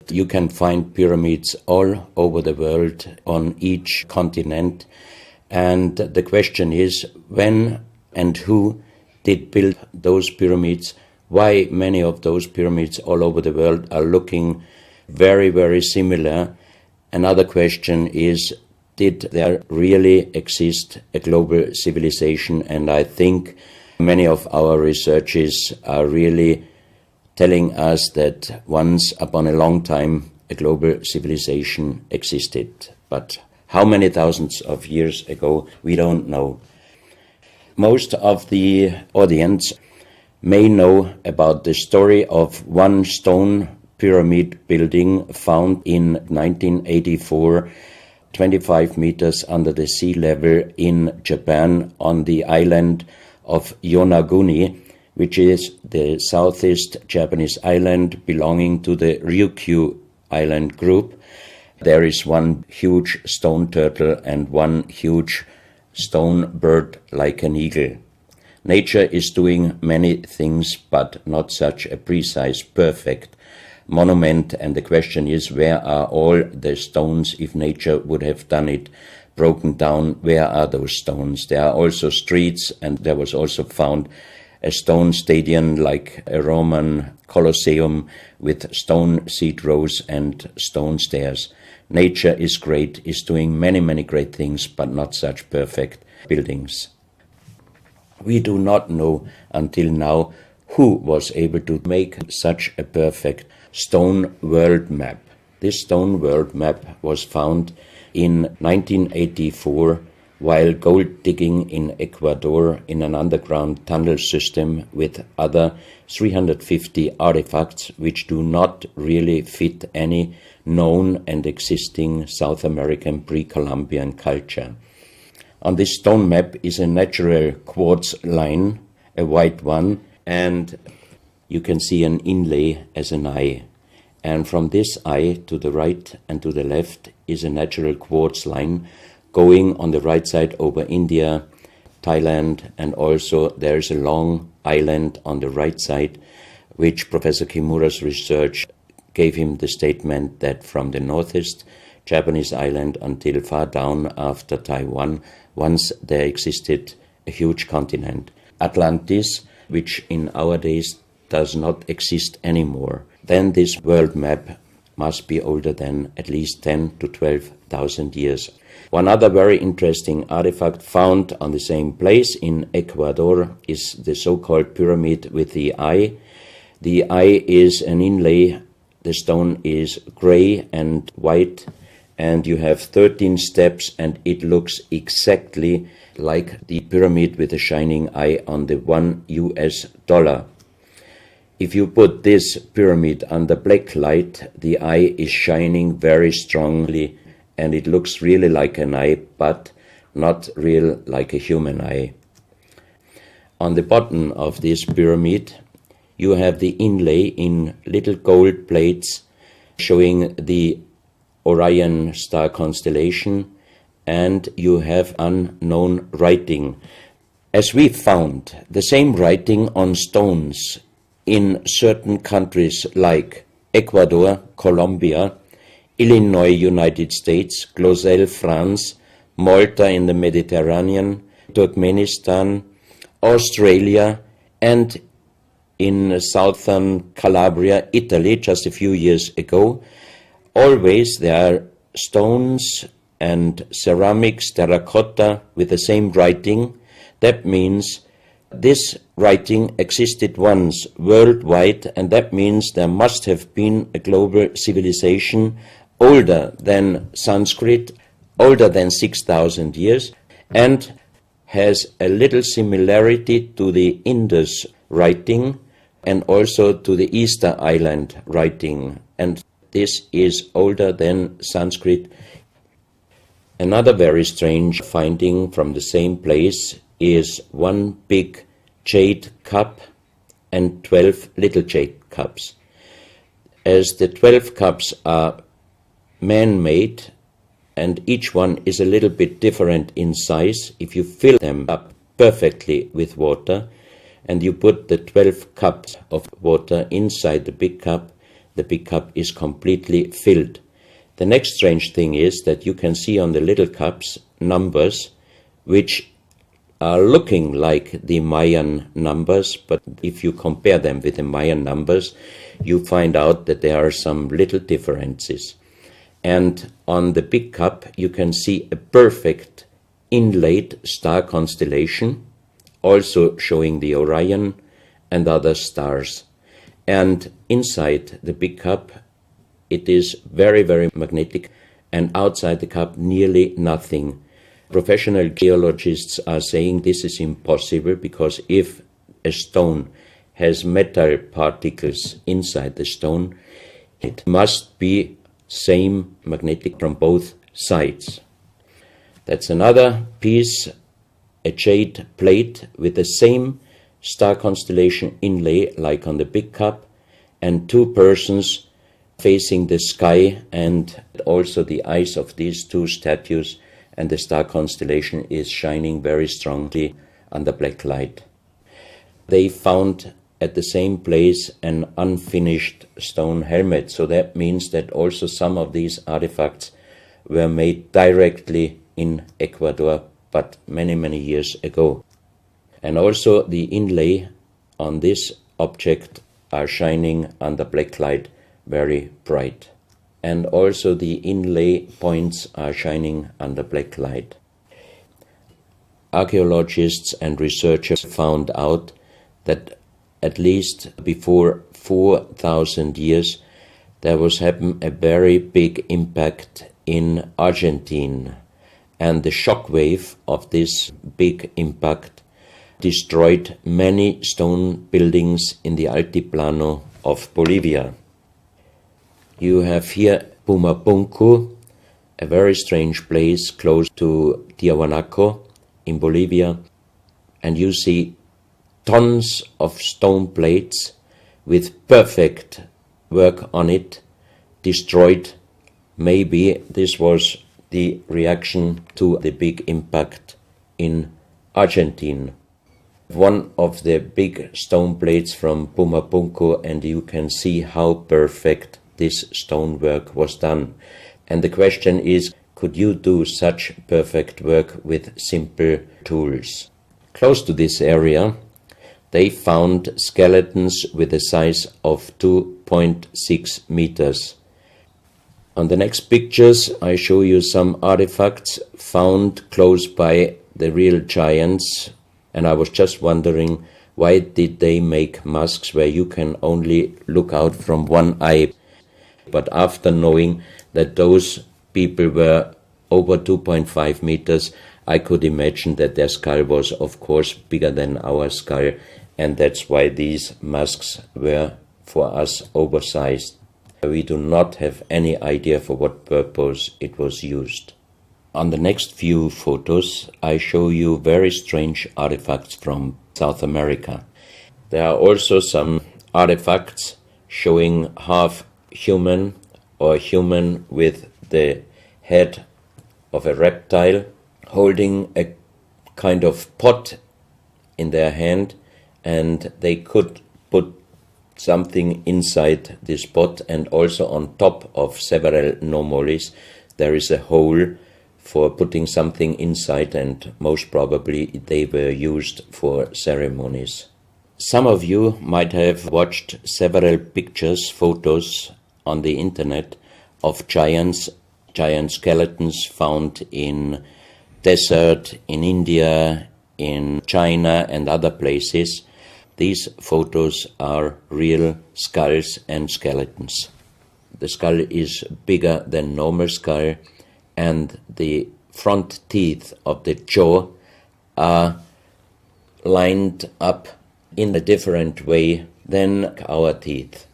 You can find pyramids all over the world, on each continent. And the question is, when and who did build those pyramids? Why many of those pyramids all over the world are looking very, very similar? Another question is, did there really exist a global civilization? And I think many of our researchers are really telling us that once upon a long time a global civilization existed. But how many thousands of years ago, we don't know. Most of the audience may know about the story of one stone pyramid building found in 1984, 25 meters under the sea level in Japan on the island of Yonaguni, which is the southeast Japanese island belonging to the Ryukyu island group. There is one huge stone turtle and one huge stone bird like an eagle. Nature is doing many things, but not such a precise, perfect monument. And the question is, where are all the stones? If nature would have done it, broken down, where are those stones? There are also streets, and there was also found a stone stadium like a Roman Colosseum with stone seat rows and stone stairs. Nature is great, is doing many, many great things, but not such perfect buildings. We do not know until now who was able to make such a perfect stone world map. This stone world map was found in 1984 while gold digging in Ecuador in an underground tunnel system with other 350 artifacts which do not really fit any known and existing South American pre-Columbian culture. On this stone map is a natural quartz line, a white one, and you can see an inlay as an eye. And from this eye to the right and to the left is a natural quartz line going on the right side over India, Thailand, and also there is a long island on the right side, which Professor Kimura's research gave him the statement that from the northeast Japanese island until far down after Taiwan, once there existed a huge continent, Atlantis, which in our days does not exist anymore. Then this world map must be older than at least 10 to 12,000 years. One other very interesting artifact found on the same place in Ecuador is the so-called pyramid with the eye. The eye is an inlay. The stone is gray and white, and you have 13 steps, and it looks exactly like the pyramid with a shining eye on the $1. If you put this pyramid under black light, the eye is shining very strongly, and it looks really like an eye, but not real like a human eye. On the bottom of this pyramid, you have the inlay in little gold plates showing the Orion star constellation, and you have unknown writing. As we found the same writing on stones in certain countries like Ecuador, Colombia, Illinois, United States, Clausel, France, Malta in the Mediterranean, Turkmenistan, Australia, and in southern Calabria, Italy, just a few years ago. Always there are stones and ceramics, terracotta, with the same writing. That means this writing existed once worldwide, and that means there must have been a global civilization older than Sanskrit, older than 6,000 years, and has a little similarity to the Indus writing and also to the Easter Island writing, and this is older than Sanskrit. Another very strange finding from the same place is one big jade cup and 12 little jade cups. As the 12 cups are man-made and each one is a little bit different in size, if you fill them up perfectly with water and you put the 12 cups of water inside the big cup, the big cup is completely filled. The next strange thing is that you can see on the little cups numbers which are looking like the Mayan numbers, but if you compare them with the Mayan numbers, you find out that there are some little differences. And on the big cup, you can see a perfect inlaid star constellation, also showing the Orion and other stars. And inside the big cup, it is very, very magnetic, and outside the cup, nearly nothing. Professional geologists are saying this is impossible because if a stone has metal particles inside the stone, it must be same magnetic from both sides. That's another piece, a jade plate with the same star constellation inlay like on the big cup, and two persons facing the sky, and also the eyes of these two statues, and the star constellation is shining very strongly under black light. They found at the same place an unfinished stone helmet, so that means that also some of these artifacts were made directly in Ecuador, but many, many years ago. And also the inlay on this object are shining under black light very bright. And also the inlay points are shining under black light. Archaeologists and researchers found out that at least before 4,000 years there was happened a very big impact in Argentina, and the shock wave of this big impact destroyed many stone buildings in the Altiplano of Bolivia. You have here Pumapunku, a very strange place close to Tiahuanaco in Bolivia, and you see tons of stone plates with perfect work on it, destroyed. Maybe this was the reaction to the big impact in Argentina. One of the big stone plates from Pumapunku, and you can see how perfect this stonework was done. And the question is, could you do such perfect work with simple tools? Close to this area, they found skeletons with a size of 2.6 meters. On the next pictures, I show you some artifacts found close by the real giants, and I was just wondering, why did they make masks where you can only look out from one eye? But after knowing that those people were over 2.5 meters, I could imagine that their skull was, of course, bigger than our skull, and that's why these masks were, for us, oversized. We do not have any idea for what purpose it was used. On the next few photos, I show you very strange artifacts from South America. There are also some artifacts showing half human or human with the head of a reptile holding a kind of pot in their hand, and they could put something inside this pot, and also on top of several nomolis there is a hole for putting something inside, and most probably they were used for ceremonies. Some of you might have watched several pictures, photos on the internet of giant skeletons found in desert, in India, in China and other places. These photos are real skulls and skeletons. The skull is bigger than normal skull, and the front teeth of the jaw are lined up in a different way than our teeth.